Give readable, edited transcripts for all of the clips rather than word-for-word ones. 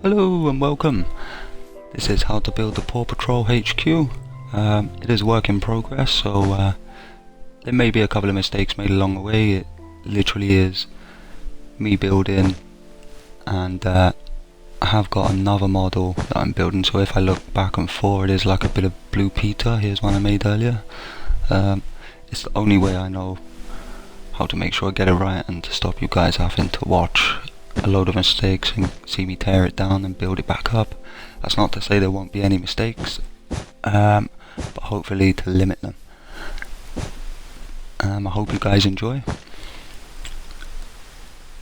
Hello and welcome. This is how to build the Paw Patrol HQ. It is work in progress, so there may be a couple of mistakes made along the way. It literally is me building, and I have got another model that I'm building, so if I look back and forward, it is like a bit of Blue Peter. Here's one I made earlier. It's the only way I know how to make sure I get it right and to stop you guys having to watch a load of mistakes and see me tear it down and build it back up. That's not to say there won't be any mistakes, but hopefully to limit them. I hope you guys enjoy.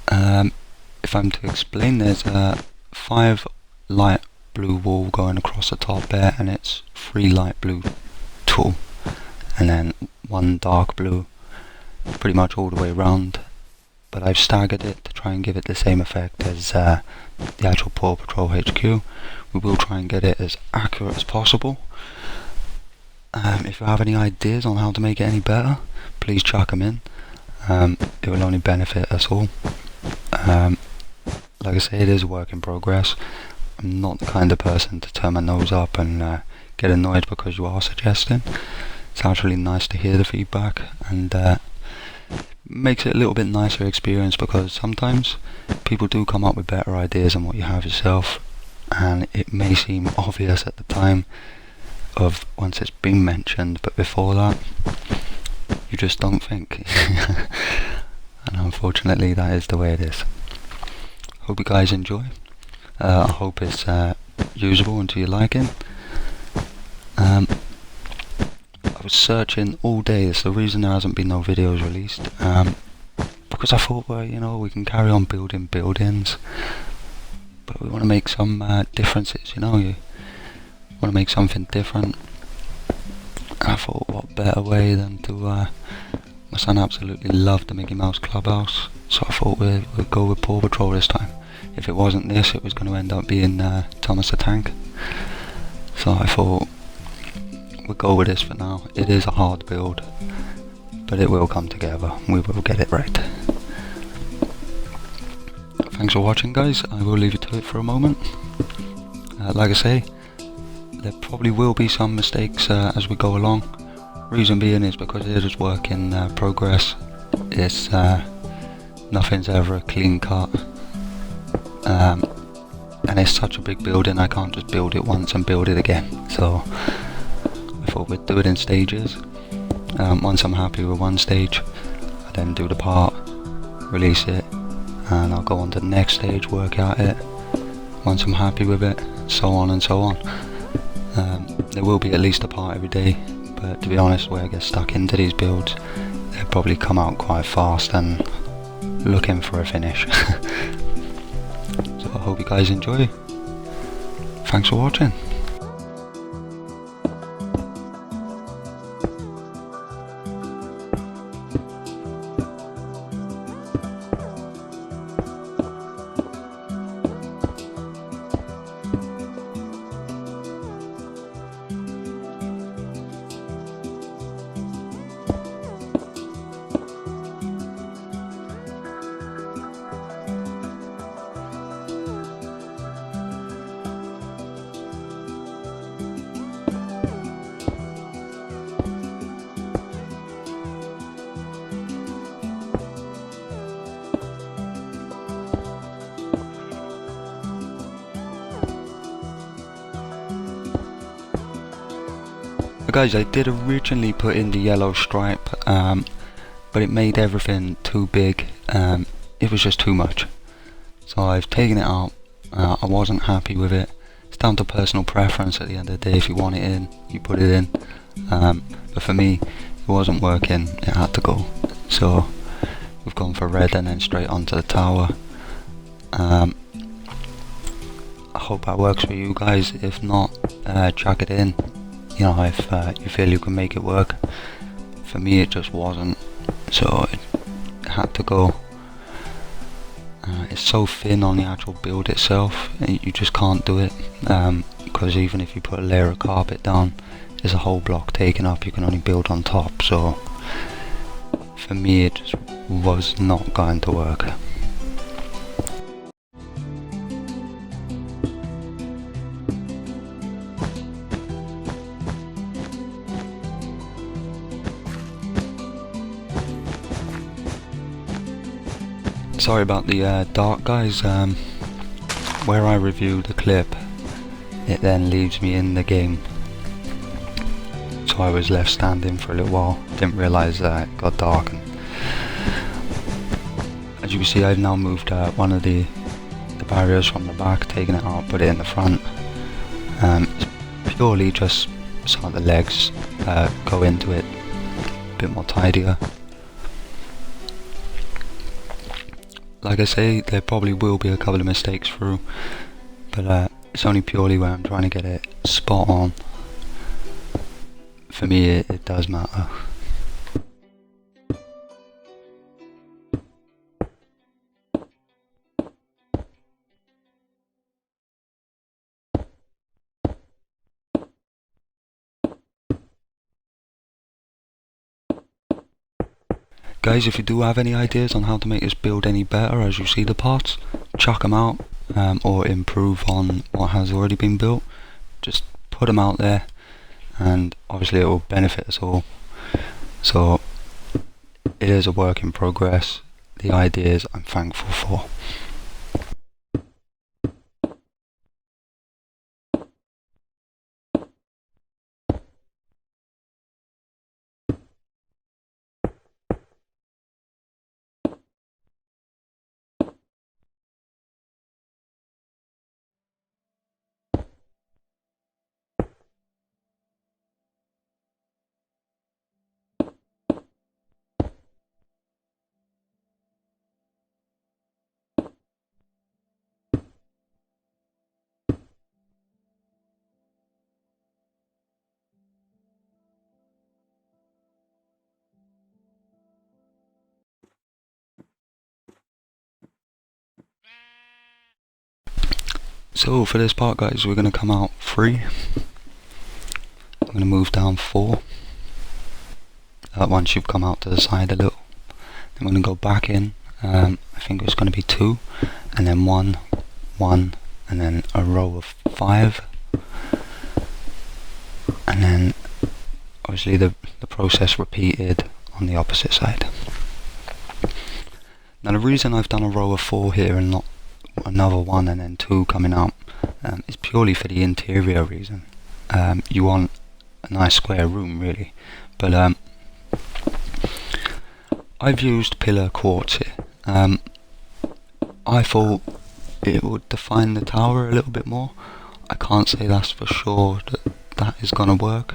If I'm to explain, there's 5 light blue wool going across the top there, and it's 3 light blue tulle, and then 1 dark blue pretty much all the way around. But I've staggered it to try and give it the same effect as the actual Paw Patrol HQ. We will try and get it as accurate as possible. If you have any ideas on how to make it any better, please chuck them in. It will only benefit us all. Like I say, it is a work in progress. I'm not the kind of person to turn my nose up and get annoyed because you are suggesting. It's actually nice to hear the feedback, and makes it a little bit nicer experience, because sometimes people do come up with better ideas than what you have yourself, and it may seem obvious at the time of once it's been mentioned, but before that you just don't think. And unfortunately that is the way it is. Hope you guys enjoy. I hope it's usable and to your liking. I was searching all day. It's the reason there hasn't been no videos released, because I thought, well, you know, we can carry on building buildings, but we want to make some differences, you know. You want to make something different. And I thought, what better way than to my son absolutely loved the Mickey Mouse Clubhouse, so I thought we'd go with Paw Patrol this time. If it wasn't this, it was going to end up being Thomas the Tank, so I thought we'll go with this for now. It is a hard build, but it will come together. We will get it right. Thanks for watching, guys. I will leave you to it for a moment. Like I say, there probably will be some mistakes as we go along. Reason being is because it is work in progress. It's nothing's ever a clean cut, and it's such a big building, I can't just build it once and build it again. So I thought we'd do it in stages. Once I'm happy with one stage, I then do the part, release it, and I'll go on to the next stage, work at it. Once I'm happy with it, so on and so on. There will be at least a part every day, but to be honest, where I get stuck into these builds, they'll probably come out quite fast and looking for a finish. So I hope you guys enjoy. Thanks for watching. Guys, I did originally put in the yellow stripe, but it made everything too big. It was just too much, so I've taken it out. I wasn't happy with it. It's down to personal preference at the end of the day. If you want it in, you put it in, but for me it wasn't working, it had to go. So we've gone for red and then straight onto the tower. I hope that works for you guys. If not, chuck it in. You know, if you feel you can make it work. For me it just wasn't, so it had to go. It's so thin on the actual build itself, you just can't do it, because even if you put a layer of carpet down, there's a whole block taken up, you can only build on top. So for me it just was not going to work. Sorry about the dark, guys. Where I review the clip, it then leaves me in the game, so I was left standing for a little while. Didn't realise that it got dark. And as you can see, I've now moved one of the barriers from the back, taken it out, put it in the front. It's purely just so the legs go into it a bit more tidier. Like I say, there probably will be a couple of mistakes through, but it's only purely where I'm trying to get it spot on. For me, it does matter. Guys, if you do have any ideas on how to make this build any better as you see the parts, chuck them out, or improve on what has already been built. Just put them out there, and obviously it will benefit us all. So it is a work in progress. The ideas I'm thankful for. So for this part, guys, we're going to come out 3. I'm going to move down 4. Once you've come out to the side a little, then we're going to go back in. I think it's going to be 2, and then 1, 1, and then a row of 5, and then obviously the process repeated on the opposite side. Now the reason I've done a row of 4 here and not another 1 and then 2 coming out is purely for the interior reason. You want a nice square room really, but I've used pillar quartz here. I thought it would define the tower a little bit more. I can't say that's for sure that is gonna work,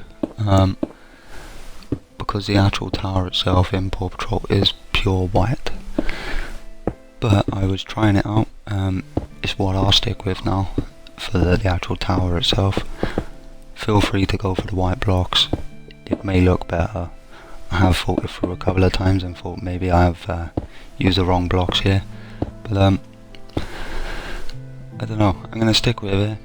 because the actual tower itself in Paw Patrol is pure white. But I was trying it out. It's what I'll stick with now for the actual tower itself. Feel free to go for the white blocks. It may look better. I have thought it through a couple of times and thought maybe I've used the wrong blocks here. But I don't know. I'm gonna stick with it.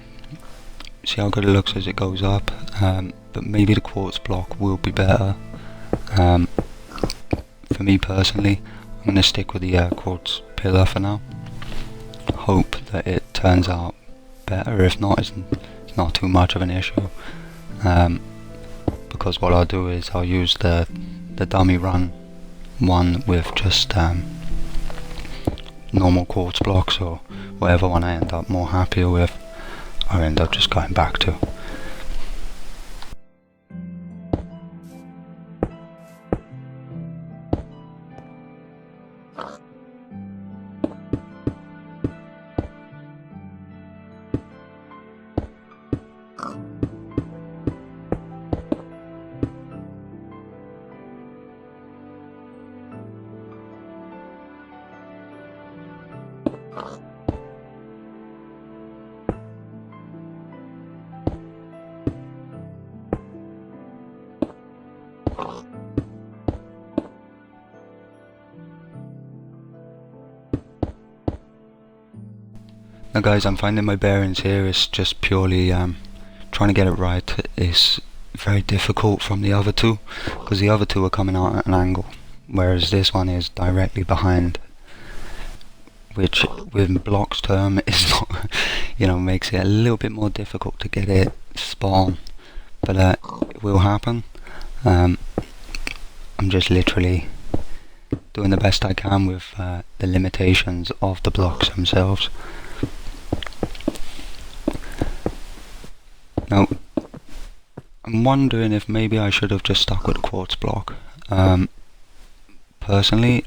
See how good it looks as it goes up. But maybe the quartz block will be better. For me personally, I'm gonna stick with the quartz pillar for now. Hope that it turns out better. If not, it's not too much of an issue. Because what I'll do is I'll use the dummy run one with just normal quartz blocks, or whatever one I end up more happier with, I end up just going back to. Now guys, I'm finding my bearings here. It's just purely trying to get it right. It's very difficult from the other two, because the other two are coming out at an angle, whereas this one is directly behind, which with blocks term is not, makes it a little bit more difficult to get it spot on, but it will happen. I'm just literally doing the best I can with the limitations of the blocks themselves. Now, I'm wondering if maybe I should have just stuck with the quartz block. Personally,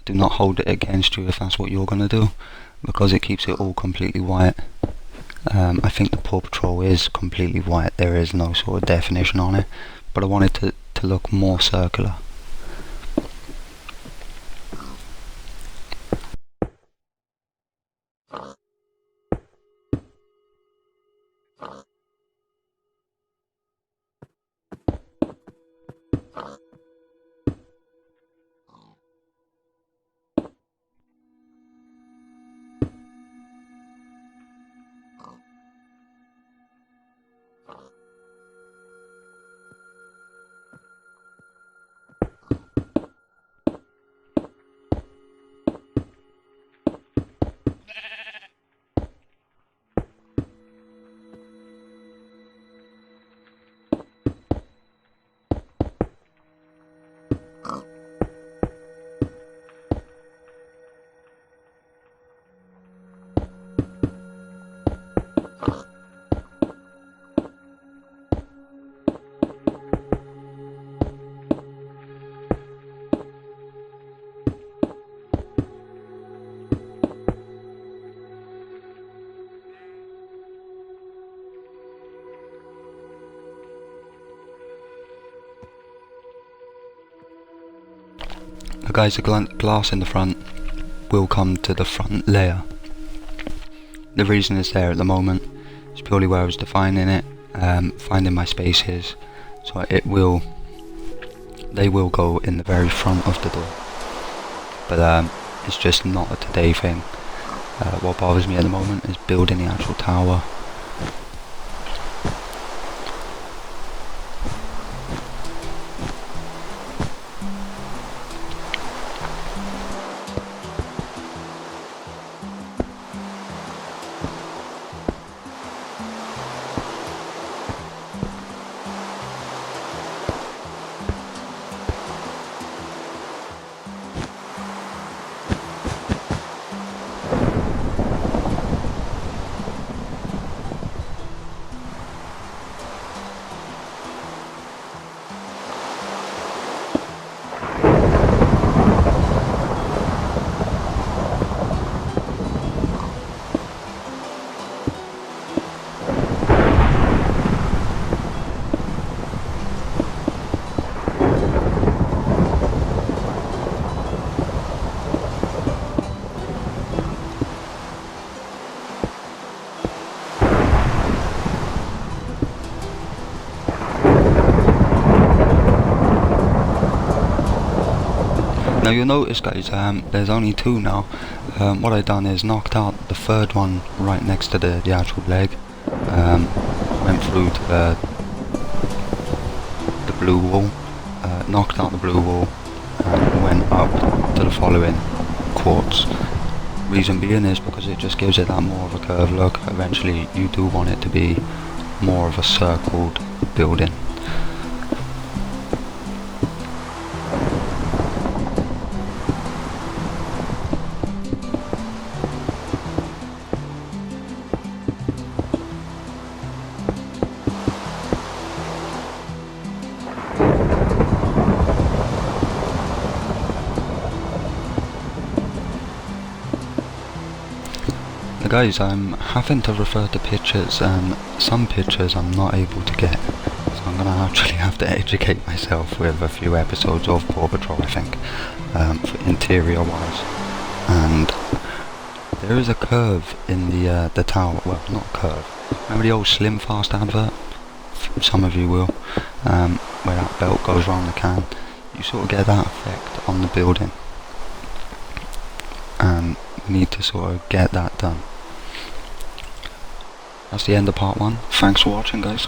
do not hold it against you if that's what you're going to do, because it keeps it all completely white. I think the Paw Patrol is completely white, there is no sort of definition on it, but I wanted to look more circular. Now guys, the glass in the front will come to the front layer. The reason it's there at the moment is purely where I was defining it, finding my spaces, so they will go in the very front of the door. But it's just not a today thing. What bothers me at the moment is building the actual tower. Now you'll notice guys, there's only two now. What I've done is knocked out the third one right next to the actual leg. Went through to the blue wall, knocked out the blue wall, and went up to the following quartz. Reason being is because it just gives it that more of a curved look. Eventually you do want it to be more of a circled building. Guys, I'm having to refer to pictures, and some pictures I'm not able to get, so I'm going to actually have to educate myself with a few episodes of Paw Patrol, I think, for interior wise. And there is a curve in the tower, well, not curve, remember the old Slim Fast advert? Some of you will, where that belt goes around the can. You sort of get that effect on the building, and we need to sort of get that done. That's the end of part 1. Thanks for watching guys.